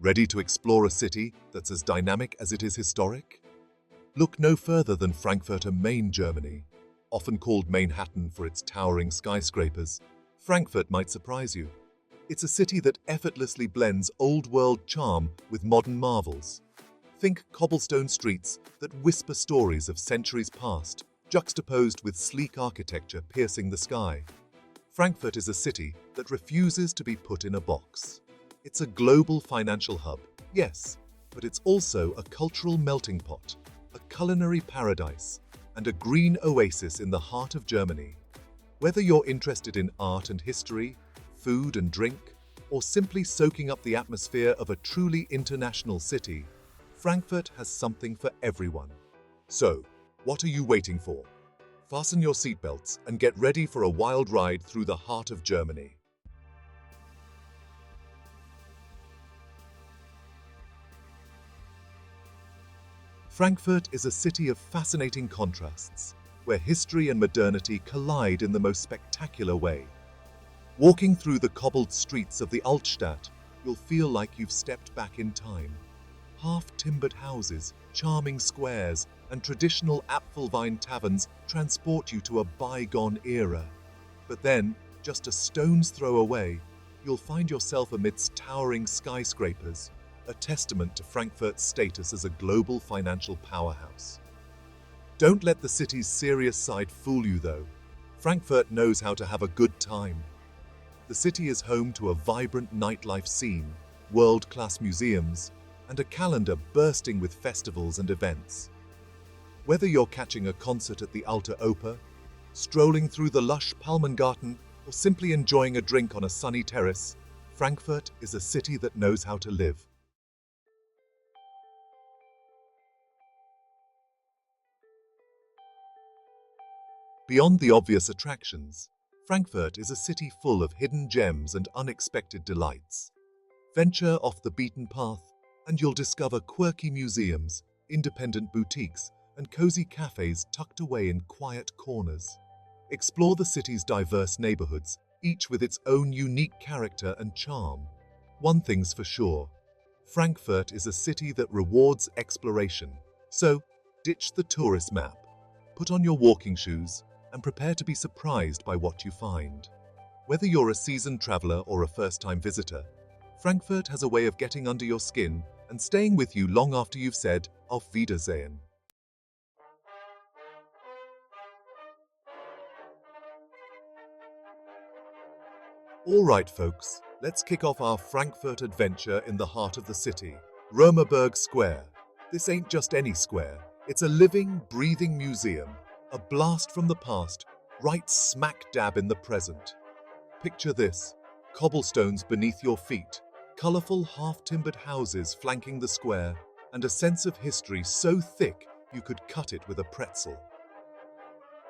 Ready to explore a city that's as dynamic as it is historic? Look no further than Frankfurt am Main, Germany. Often called Mainhattan for its towering skyscrapers, Frankfurt might surprise you. It's a city that effortlessly blends old-world charm with modern marvels. Think cobblestone streets that whisper stories of centuries past, juxtaposed with sleek architecture piercing the sky. Frankfurt is a city that refuses to be put in a box. It's a global financial hub, yes, but it's also a cultural melting pot, a culinary paradise, and a green oasis in the heart of Germany. Whether you're interested in art and history, food and drink, or simply soaking up the atmosphere of a truly international city, Frankfurt has something for everyone. So, what are you waiting for? Fasten your seatbelts and get ready for a wild ride through the heart of Germany. Frankfurt is a city of fascinating contrasts, where history and modernity collide in the most spectacular way. Walking through the cobbled streets of the Altstadt, you'll feel like you've stepped back in time. Half-timbered houses, charming squares, and traditional Apfelwein taverns transport you to a bygone era. But then, just a stone's throw away, you'll find yourself amidst towering skyscrapers, a testament to Frankfurt's status as a global financial powerhouse. Don't let the city's serious side fool you, though. Frankfurt knows how to have a good time. The city is home to a vibrant nightlife scene, world-class museums, and a calendar bursting with festivals and events. Whether you're catching a concert at the Alte Oper, strolling through the lush Palmengarten, or simply enjoying a drink on a sunny terrace, Frankfurt is a city that knows how to live. Beyond the obvious attractions, Frankfurt is a city full of hidden gems and unexpected delights. Venture off the beaten path, and you'll discover quirky museums, independent boutiques, and cozy cafes tucked away in quiet corners. Explore the city's diverse neighborhoods, each with its own unique character and charm. One thing's for sure, Frankfurt is a city that rewards exploration. So, ditch the tourist map, put on your walking shoes, and prepare to be surprised by what you find. Whether you're a seasoned traveler or a first-time visitor, Frankfurt has a way of getting under your skin and staying with you long after you've said, Auf Wiedersehen. All right, folks, let's kick off our Frankfurt adventure in the heart of the city, Römerberg Square. This ain't just any square, it's a living, breathing museum, a blast from the past, right smack dab in the present. Picture this, cobblestones beneath your feet, colorful half-timbered houses flanking the square, and a sense of history so thick you could cut it with a pretzel.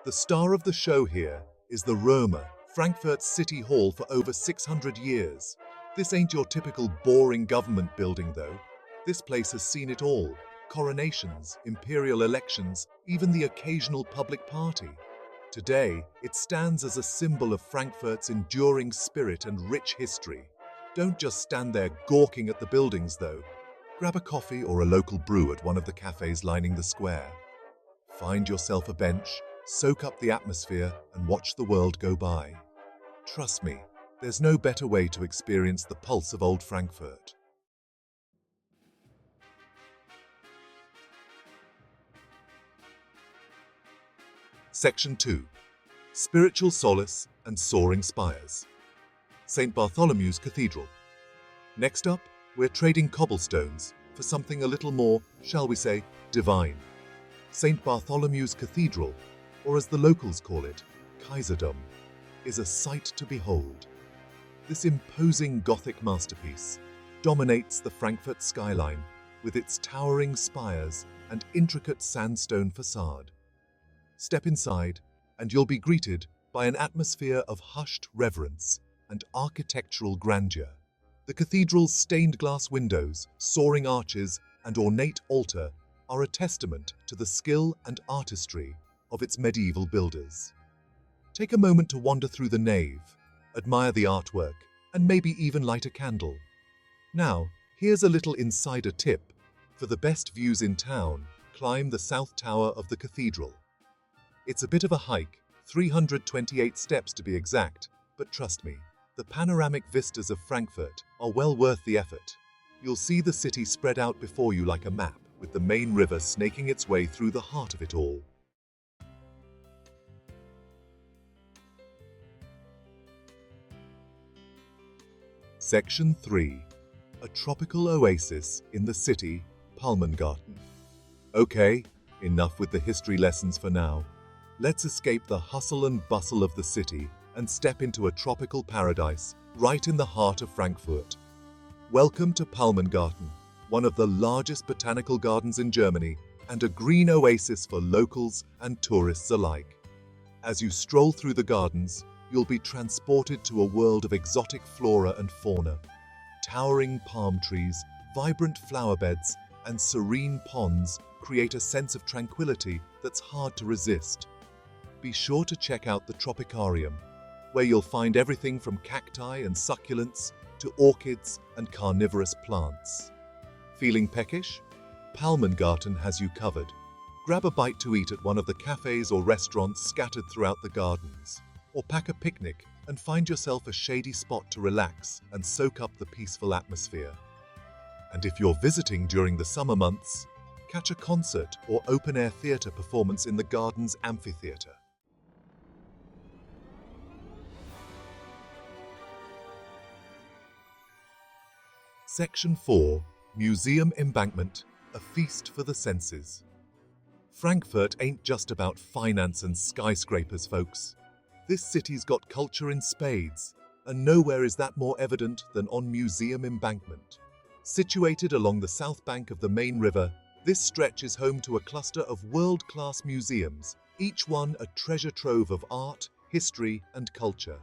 The star of the show here is the Römer, Frankfurt's city hall for over 600 years. This ain't your typical boring government building though. This place has seen it all. Coronations, imperial elections, even the occasional public party. Today, it stands as a symbol of Frankfurt's enduring spirit and rich history. Don't just stand there gawking at the buildings though. Grab a coffee or a local brew at one of the cafes lining the square. Find yourself a bench, soak up the atmosphere, and watch the world go by. Trust me, there's no better way to experience the pulse of old Frankfurt. Section 2. Spiritual Solace and Soaring Spires. St. Bartholomew's Cathedral. Next up, we're trading cobblestones for something a little more, shall we say, divine. St. Bartholomew's Cathedral, or as the locals call it, Kaiserdom, is a sight to behold. This imposing Gothic masterpiece dominates the Frankfurt skyline with its towering spires and intricate sandstone facade. Step inside, and you'll be greeted by an atmosphere of hushed reverence and architectural grandeur. The cathedral's stained glass windows, soaring arches, and ornate altar are a testament to the skill and artistry of its medieval builders. Take a moment to wander through the nave, admire the artwork, and maybe even light a candle. Now, Here's a little insider tip. For the best views in town, climb the south tower of the cathedral. It's a bit of a hike, 328 steps to be exact, but trust me, the panoramic vistas of Frankfurt are well worth the effort. You'll see the city spread out before you like a map, with the main river snaking its way through the heart of it all. Section 3. A tropical oasis in the city, Palmengarten. Okay, enough with the history lessons for now. Let's escape the hustle and bustle of the city and step into a tropical paradise right in the heart of Frankfurt. Welcome to Palmengarten, one of the largest botanical gardens in Germany and a green oasis for locals and tourists alike. As you stroll through the gardens, you'll be transported to a world of exotic flora and fauna. Towering palm trees, vibrant flower beds, and serene ponds create a sense of tranquility that's hard to resist. Be sure to check out the Tropicarium, where you'll find everything from cacti and succulents to orchids and carnivorous plants. Feeling peckish? Palmengarten has you covered. Grab a bite to eat at one of the cafes or restaurants scattered throughout the gardens, or pack a picnic and find yourself a shady spot to relax and soak up the peaceful atmosphere. And if you're visiting during the summer months, catch a concert or open-air theatre performance in the garden's amphitheatre. Section 4. Museum Embankment, a feast for the senses. Frankfurt ain't just about finance and skyscrapers, folks. This city's got culture in spades, and nowhere is that more evident than on Museum Embankment. Situated along the south bank of the main river, this stretch is home to a cluster of world-class museums, each one a treasure trove of art, history, and culture.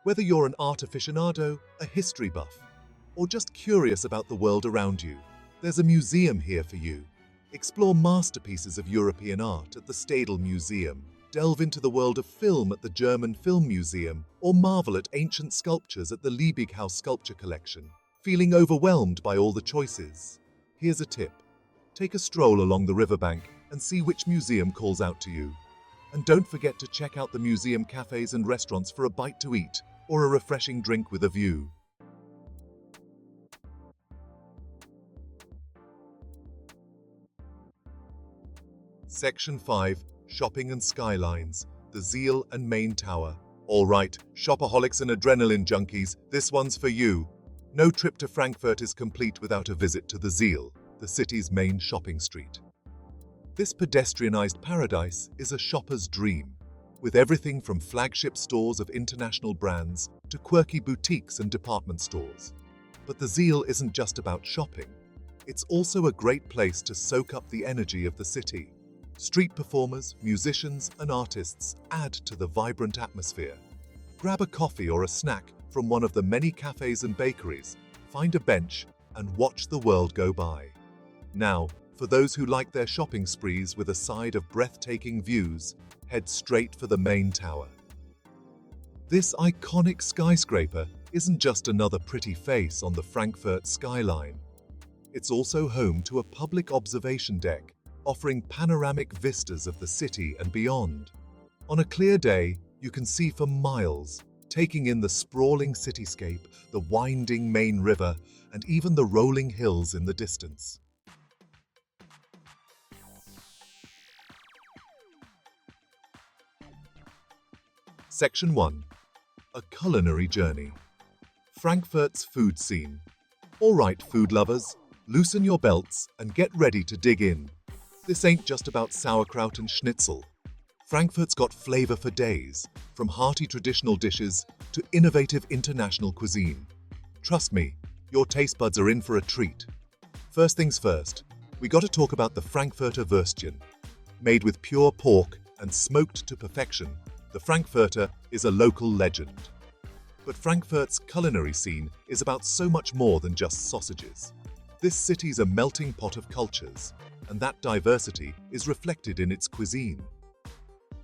Whether you're an art aficionado, a history buff, or just curious about the world around you, there's a museum here for you. Explore masterpieces of European art at the Stadel Museum, delve into the world of film at the German Film Museum, or marvel at ancient sculptures at the Liebighaus Sculpture Collection. Feeling overwhelmed by all the choices? Here's a tip. Take a stroll along the riverbank and see which museum calls out to you. And don't forget to check out the museum cafes and restaurants for a bite to eat or a refreshing drink with a view. Section 5. Shopping and Skylines, the Zeil and Main Tower. All right, shopaholics and adrenaline junkies, this one's for you. No trip to Frankfurt is complete without a visit to the Zeil, the city's main shopping street. This pedestrianized paradise is a shopper's dream, with everything from flagship stores of international brands to quirky boutiques and department stores. But the Zeil isn't just about shopping. It's also a great place to soak up the energy of the city. Street performers, musicians, and artists add to the vibrant atmosphere. Grab a coffee or a snack from one of the many cafes and bakeries, find a bench, and watch the world go by. Now, for those who like their shopping sprees with a side of breathtaking views, head straight for the main tower. This iconic skyscraper isn't just another pretty face on the Frankfurt skyline. It's also home to a public observation deck, offering panoramic vistas of the city and beyond. On a clear day, you can see for miles, taking in the sprawling cityscape, the winding main river, and even the rolling hills in the distance. Section 1. A culinary journey. Frankfurt's food scene. All right, food lovers, loosen your belts and get ready to dig in. This ain't just about sauerkraut and schnitzel. Frankfurt's got flavor for days, from hearty traditional dishes to innovative international cuisine. Trust me, your taste buds are in for a treat. First things first, we gotta talk about the Frankfurter Würstchen. Made with pure pork and smoked to perfection, the Frankfurter is a local legend. But Frankfurt's culinary scene is about so much more than just sausages. This city's a melting pot of cultures, and that diversity is reflected in its cuisine.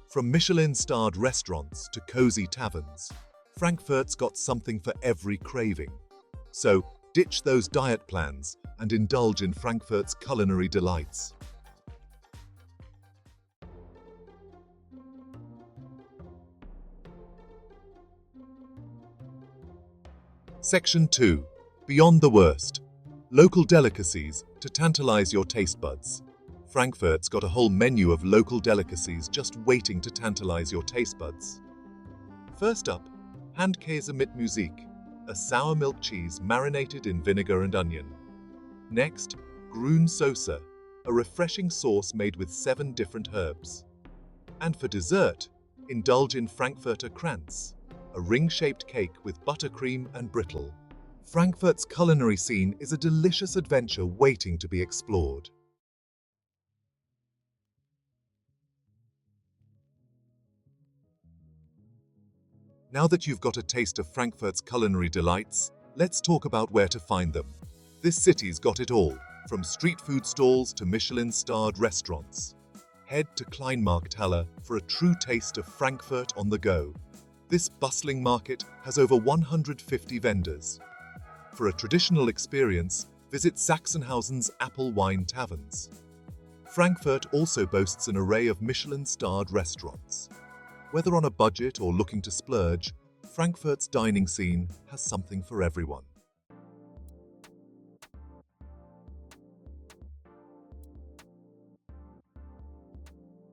From Michelin-starred restaurants to cozy taverns, Frankfurt's got something for every craving. So, Ditch those diet plans and indulge in Frankfurt's culinary delights. Section 2. Beyond the worst. Local delicacies to tantalize your taste buds. Frankfurt's got a whole menu of local delicacies just waiting to tantalize your taste buds. First up, Handkäse mit Musik, a sour milk cheese marinated in vinegar and onion. Next, Grünsoße, a refreshing sauce made with 7 different herbs. And for dessert, indulge in Frankfurter Kranz, a ring-shaped cake with buttercream and brittle. Frankfurt's culinary scene is a delicious adventure waiting to be explored. Now that you've got a taste of Frankfurt's culinary delights, let's talk about where to find them. This city's got it all, from street food stalls to Michelin-starred restaurants. Head to Kleinmarkthalle for a true taste of Frankfurt on the go. This bustling market has over 150 vendors. For a traditional experience, visit Sachsenhausen's Apfelwein taverns. Frankfurt also boasts an array of Michelin-starred restaurants. Whether on a budget or looking to splurge, Frankfurt's dining scene has something for everyone.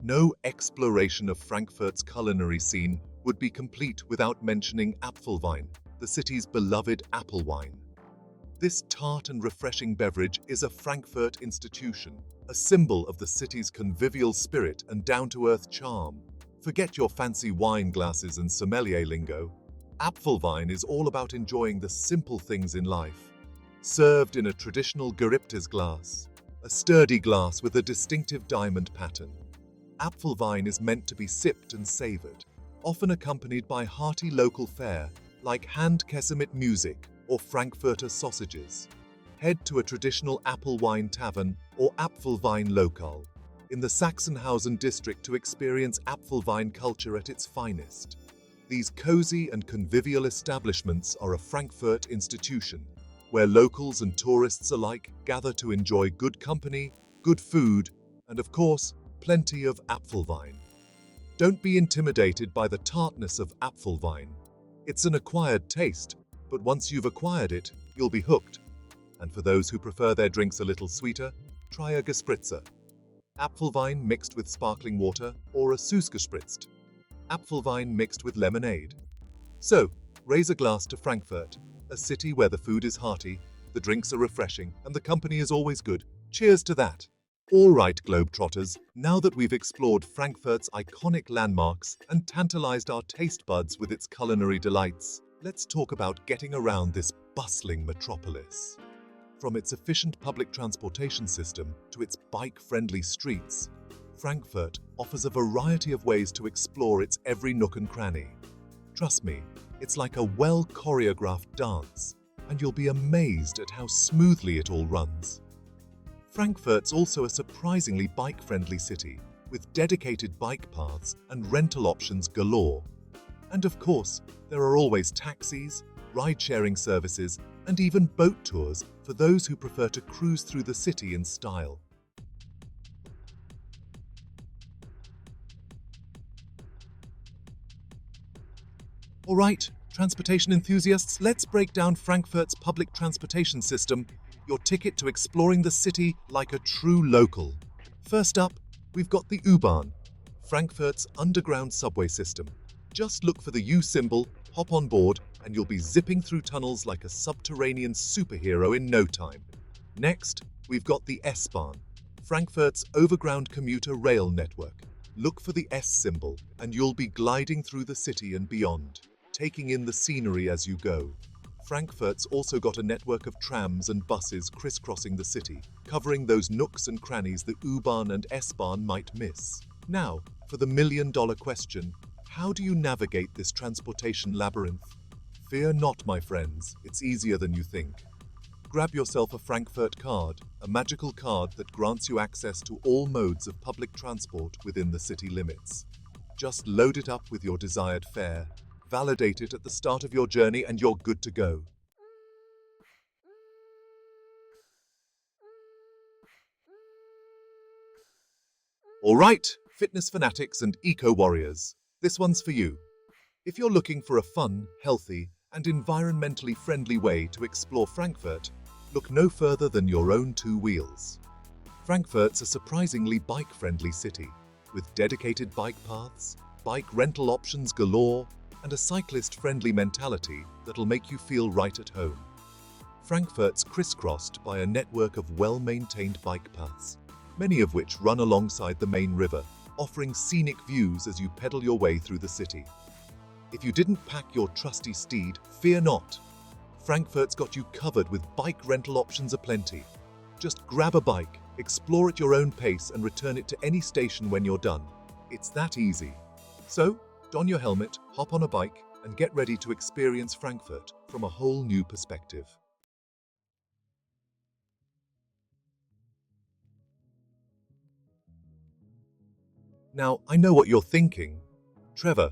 No exploration of Frankfurt's culinary scene would be complete without mentioning Apfelwein, the city's beloved apple wine. This tart and refreshing beverage is a Frankfurt institution, a symbol of the city's convivial spirit and down-to-earth charm. Forget your fancy wine glasses and sommelier lingo. Apfelwein is all about enjoying the simple things in life. Served in a traditional Geripptes glass, a sturdy glass with a distinctive diamond pattern. Apfelwein is meant to be sipped and savored, often accompanied by hearty local fare like Handkäse mit Musik or Frankfurter sausages. Head to a traditional Apfelwein tavern or Apfelwein Lokal in the Sachsenhausen district to experience Apfelwein culture at its finest. These cozy and convivial establishments are a Frankfurt institution, where locals and tourists alike gather to enjoy good company, good food, and of course, plenty of Apfelwein. Don't be intimidated by the tartness of Apfelwein. It's an acquired taste, but once you've acquired it, you'll be hooked. And for those who prefer their drinks a little sweeter, try a Gespritzer. Apfelwein mixed with sparkling water or a Süßgespritzt. Apfelwein mixed with lemonade. So, raise a glass to Frankfurt, a city where the food is hearty, the drinks are refreshing, and the company is always good. Cheers to that! All right, Globetrotters, now that we've explored Frankfurt's iconic landmarks and tantalized our taste buds with its culinary delights, let's talk about getting around this bustling metropolis. From its efficient public transportation system to its bike-friendly streets, Frankfurt offers a variety of ways to explore its every nook and cranny. Trust me, it's like a well-choreographed dance, and you'll be amazed at how smoothly it all runs. Frankfurt's also a surprisingly bike-friendly city, with dedicated bike paths and rental options galore. And of course, there are always taxis, ride-sharing services, and even boat tours for those who prefer to cruise through the city in style. All right, transportation enthusiasts, let's break down Frankfurt's public transportation system, your ticket to exploring the city like a true local. First up, we've got the U-Bahn, Frankfurt's underground subway system. Just look for the U symbol, hop on board, and you'll be zipping through tunnels like a subterranean superhero in no time. Next, we've got the S-Bahn, Frankfurt's overground commuter rail network. Look for the S symbol, and you'll be gliding through the city and beyond, taking in the scenery as you go. Frankfurt's also got a network of trams and buses crisscrossing the city, covering those nooks and crannies that U-Bahn and S-Bahn might miss. Now, for the million-dollar question, how do you navigate this transportation labyrinth? Fear not, my friends, it's easier than you think. Grab yourself a Frankfurt card, a magical card that grants you access to all modes of public transport within the city limits. Just load it up with your desired fare, validate it at the start of your journey, and you're good to go. All right, fitness fanatics and eco-warriors, this one's for you. If you're looking for a fun, healthy, and environmentally friendly way to explore Frankfurt, look no further than your own two wheels. Frankfurt's a surprisingly bike-friendly city, with dedicated bike paths, bike rental options galore, and a cyclist-friendly mentality that'll make you feel right at home. Frankfurt's crisscrossed by a network of well-maintained bike paths, many of which run alongside the main river, offering scenic views as you pedal your way through the city. If you didn't pack your trusty steed, fear not. Frankfurt's got you covered with bike rental options aplenty. Just grab a bike, explore at your own pace, and return it to any station when you're done. It's that easy. So, don your helmet, hop on a bike, and get ready to experience Frankfurt from a whole new perspective. Now, I know what you're thinking. Trevor,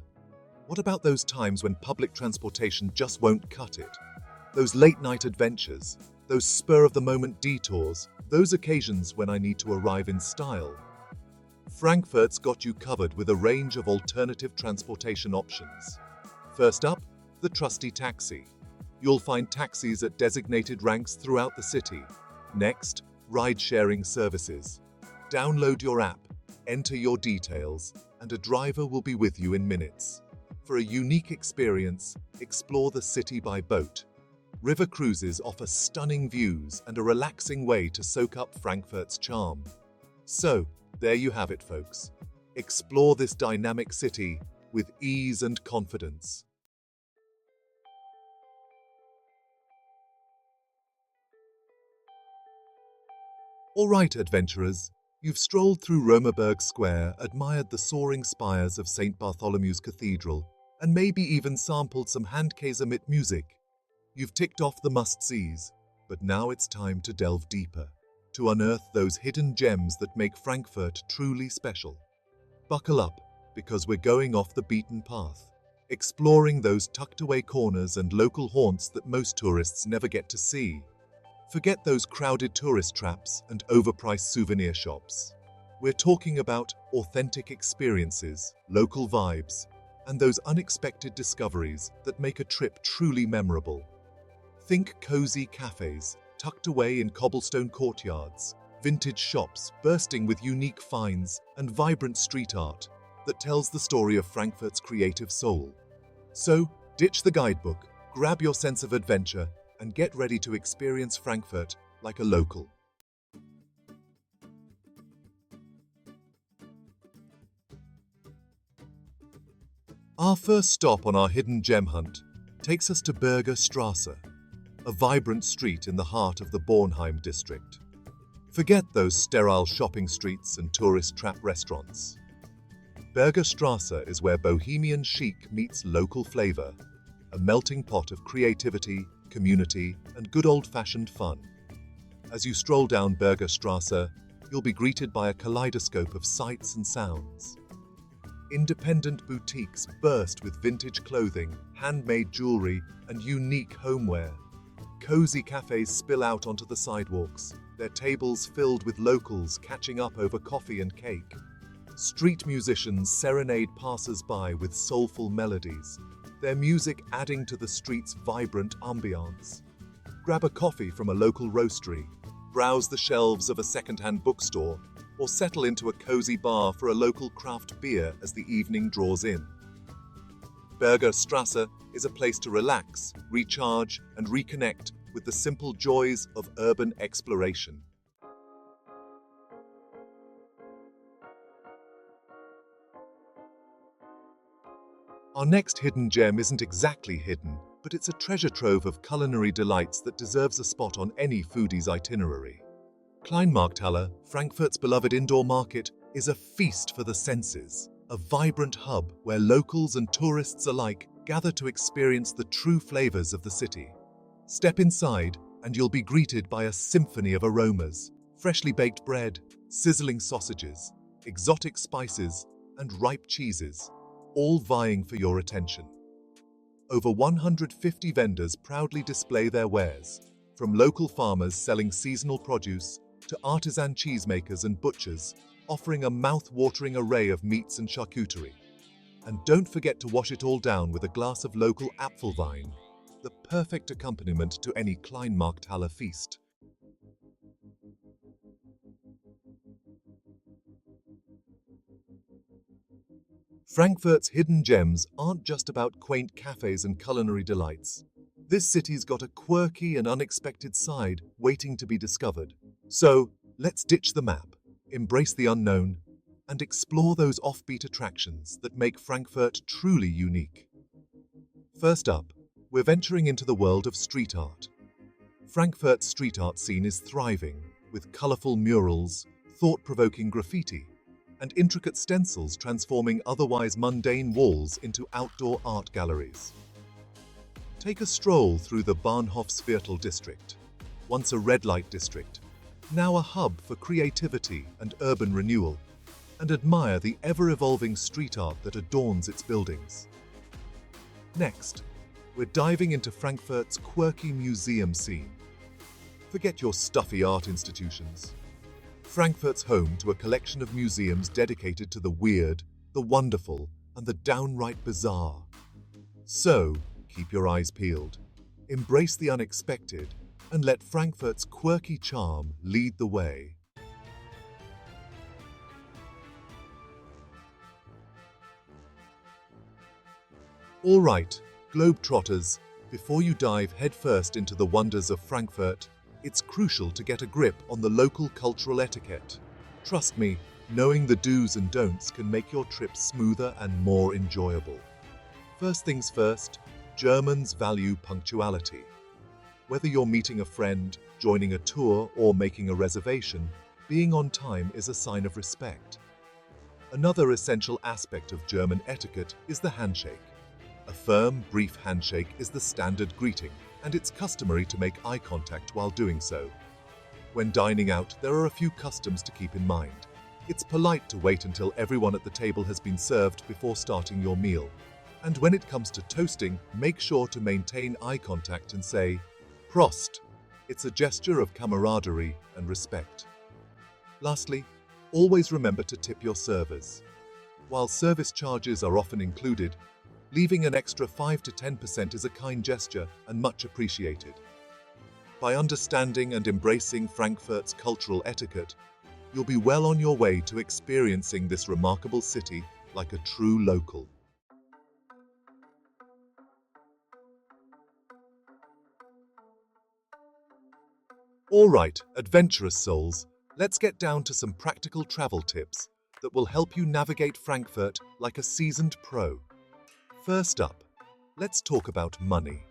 what about those times when public transportation just won't cut it? Those late-night adventures, those spur-of-the-moment detours, those occasions when I need to arrive in style. Frankfurt's got you covered with a range of alternative transportation options. First up, the trusty taxi. You'll find taxis at designated ranks throughout the city. Next, ride-sharing services. Download your app, enter your details, and a driver will be with you in minutes. For a unique experience, explore the city by boat. River cruises offer stunning views and a relaxing way to soak up Frankfurt's charm. So, there you have it, folks. Explore this dynamic city with ease and confidence. All right, adventurers. You've strolled through Römerberg Square, admired the soaring spires of St. Bartholomew's Cathedral, and maybe even sampled some Handkäsemit music. You've ticked off the must-sees, but now it's time to delve deeper, to unearth those hidden gems that make Frankfurt truly special. Buckle up, because we're going off the beaten path, exploring those tucked-away corners and local haunts that most tourists never get to see. Forget those crowded tourist traps and overpriced souvenir shops. We're talking about authentic experiences, local vibes, and those unexpected discoveries that make a trip truly memorable. Think cozy cafes, tucked away in cobblestone courtyards, vintage shops bursting with unique finds, and vibrant street art that tells the story of Frankfurt's creative soul. So, ditch the guidebook, grab your sense of adventure, and get ready to experience Frankfurt like a local. Our first stop on our hidden gem hunt takes us to Berger Strasse, a vibrant street in the heart of the Bornheim district. Forget those sterile shopping streets and tourist trap restaurants. Berger Strasse is where Bohemian chic meets local flavor, a melting pot of creativity, community, and good old-fashioned fun. As you stroll down Berger Strasse, you'll be greeted by a kaleidoscope of sights and sounds. Independent boutiques burst with vintage clothing, handmade jewelry, and unique homeware. Cozy cafes spill out onto the sidewalks, their tables filled with locals catching up over coffee and cake. Street musicians serenade passers-by with soulful melodies, their music adding to the street's vibrant ambiance. Grab a coffee from a local roastery, browse the shelves of a second-hand bookstore, or settle into a cozy bar for a local craft beer as the evening draws in. Berger Strasse is a place to relax, recharge, and reconnect with the simple joys of urban exploration. Our next hidden gem isn't exactly hidden, but it's a treasure trove of culinary delights that deserves a spot on any foodie's itinerary. Kleinmarkthalle, Frankfurt's beloved indoor market, is a feast for the senses, a vibrant hub where locals and tourists alike gather to experience the true flavors of the city. Step inside, and you'll be greeted by a symphony of aromas: freshly baked bread, sizzling sausages, exotic spices, and ripe cheeses, all vying for your attention. Over 150 vendors proudly display their wares, from local farmers selling seasonal produce to artisan cheesemakers and butchers offering a mouth-watering array of meats and charcuterie. And don't forget to wash it all down with a glass of local Apfelwein, the perfect accompaniment to any Kleinmarkthalle feast. Frankfurt's hidden gems aren't just about quaint cafes and culinary delights. This city's got a quirky and unexpected side waiting to be discovered. So, let's ditch the map, embrace the unknown, and explore those offbeat attractions that make Frankfurt truly unique. First up, we're venturing into the world of street art. Frankfurt's street art scene is thriving, with colorful murals, thought-provoking graffiti, and intricate stencils transforming otherwise mundane walls into outdoor art galleries. Take a stroll through the Bahnhofsviertel district, once a red light district, now a hub for creativity and urban renewal, and admire the ever-evolving street art that adorns its buildings. Next, we're diving into Frankfurt's quirky museum scene. Forget your stuffy art institutions. Frankfurt's home to a collection of museums dedicated to the weird, the wonderful, and the downright bizarre. So, keep your eyes peeled, embrace the unexpected, and let Frankfurt's quirky charm lead the way. All right, Globetrotters, before you dive headfirst into the wonders of Frankfurt, it's crucial to get a grip on the local cultural etiquette. Trust me, knowing the do's and don'ts can make your trip smoother and more enjoyable. First things first, Germans value punctuality. Whether you're meeting a friend, joining a tour, or making a reservation, being on time is a sign of respect. Another essential aspect of German etiquette is the handshake. A firm, brief handshake is the standard greeting, and it's customary to make eye contact while doing so. When dining out, there are a few customs to keep in mind. It's polite to wait until everyone at the table has been served before starting your meal. And when it comes to toasting, make sure to maintain eye contact and say, Prost. It's a gesture of camaraderie and respect. Lastly, always remember to tip your servers. While service charges are often included, leaving an extra 5 to 10% is a kind gesture and much appreciated. By understanding and embracing Frankfurt's cultural etiquette, you'll be well on your way to experiencing this remarkable city like a true local. All right, adventurous souls, let's get down to some practical travel tips that will help you navigate Frankfurt like a seasoned pro. First up, let's talk about money.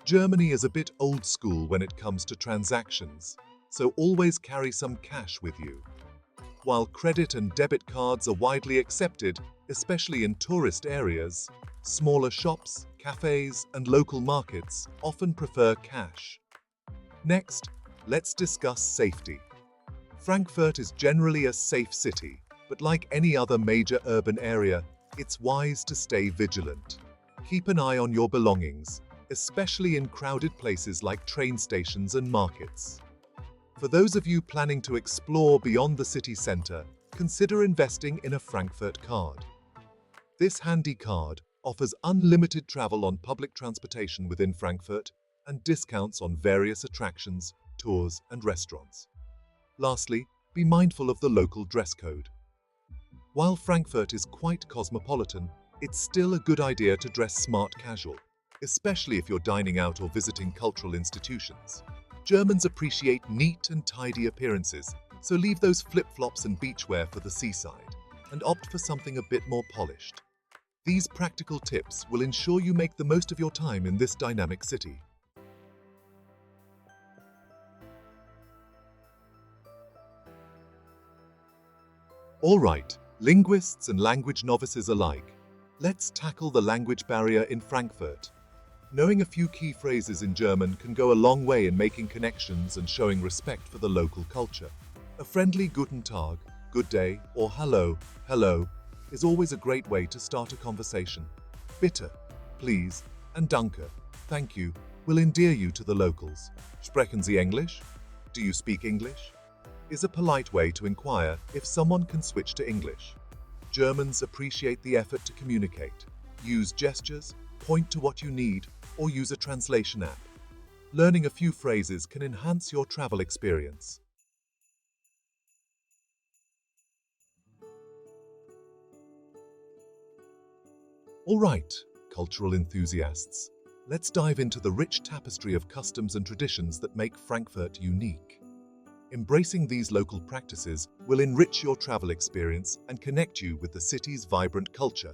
Germany is a bit old school when it comes to transactions, so always carry some cash with you. While credit and debit cards are widely accepted, especially in tourist areas, smaller shops, cafes, and local markets often prefer cash. Next, let's discuss safety. Frankfurt is generally a safe city, but like any other major urban area, it's wise to stay vigilant. Keep an eye on your belongings, especially in crowded places like train stations and markets. For those of you planning to explore beyond the city center, consider investing in a Frankfurt card. This handy card offers unlimited travel on public transportation within Frankfurt and discounts on various attractions, tours, and restaurants. Lastly, be mindful of the local dress code. While Frankfurt is quite cosmopolitan, it's still a good idea to dress smart casual, especially if you're dining out or visiting cultural institutions. Germans appreciate neat and tidy appearances, so leave those flip-flops and beachwear for the seaside, and opt for something a bit more polished. These practical tips will ensure you make the most of your time in this dynamic city. All right, linguists and language novices alike, let's tackle the language barrier in Frankfurt. Knowing a few key phrases in German can go a long way in making connections and showing respect for the local culture. A friendly Guten Tag, good day, or hello, is always a great way to start a conversation. Bitte, please, and danke, thank you, will endear you to the locals. Sprechen Sie English? Do you speak English? is a polite way to inquire if someone can switch to English. Germans appreciate the effort to communicate. Use gestures, point to what you need, or use a translation app. Learning a few phrases can enhance your travel experience. All right, cultural enthusiasts, let's dive into the rich tapestry of customs and traditions that make Frankfurt unique. Embracing these local practices will enrich your travel experience and connect you with the city's vibrant culture.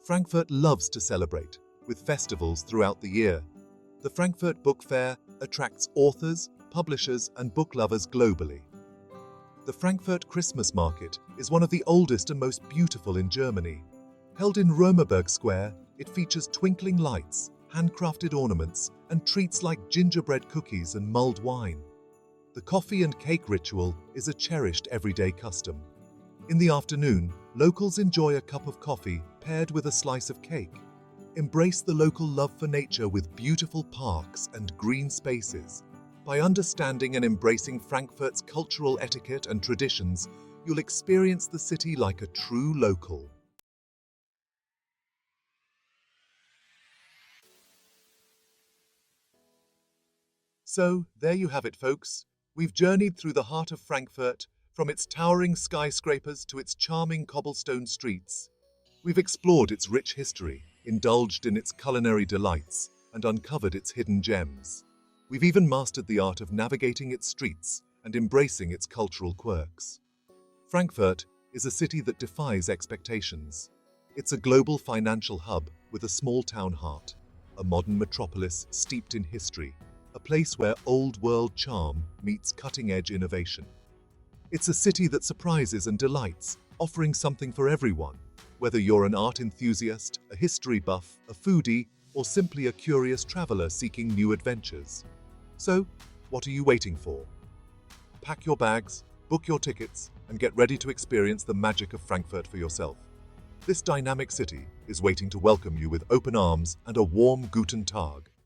Frankfurt loves to celebrate, with festivals throughout the year. The Frankfurt Book Fair attracts authors, publishers, and book lovers globally. The Frankfurt Christmas Market is one of the oldest and most beautiful in Germany. Held in Römerberg Square, it features twinkling lights, handcrafted ornaments, and treats like gingerbread cookies and mulled wine. The coffee and cake ritual is a cherished everyday custom. In the afternoon, locals enjoy a cup of coffee paired with a slice of cake. Embrace the local love for nature with beautiful parks and green spaces. By understanding and embracing Frankfurt's cultural etiquette and traditions, you'll experience the city like a true local. So, there you have it, folks. We've journeyed through the heart of Frankfurt, from its towering skyscrapers to its charming cobblestone streets. We've explored its rich history, indulged in its culinary delights, and uncovered its hidden gems. We've even mastered the art of navigating its streets and embracing its cultural quirks. Frankfurt is a city that defies expectations. It's a global financial hub with a small-town heart, a modern metropolis steeped in history, a place where old-world charm meets cutting-edge innovation. It's a city that surprises and delights, offering something for everyone, whether you're an art enthusiast, a history buff, a foodie, or simply a curious traveler seeking new adventures. So, what are you waiting for? Pack your bags, book your tickets, and get ready to experience the magic of Frankfurt for yourself. This dynamic city is waiting to welcome you with open arms and a warm Guten Tag.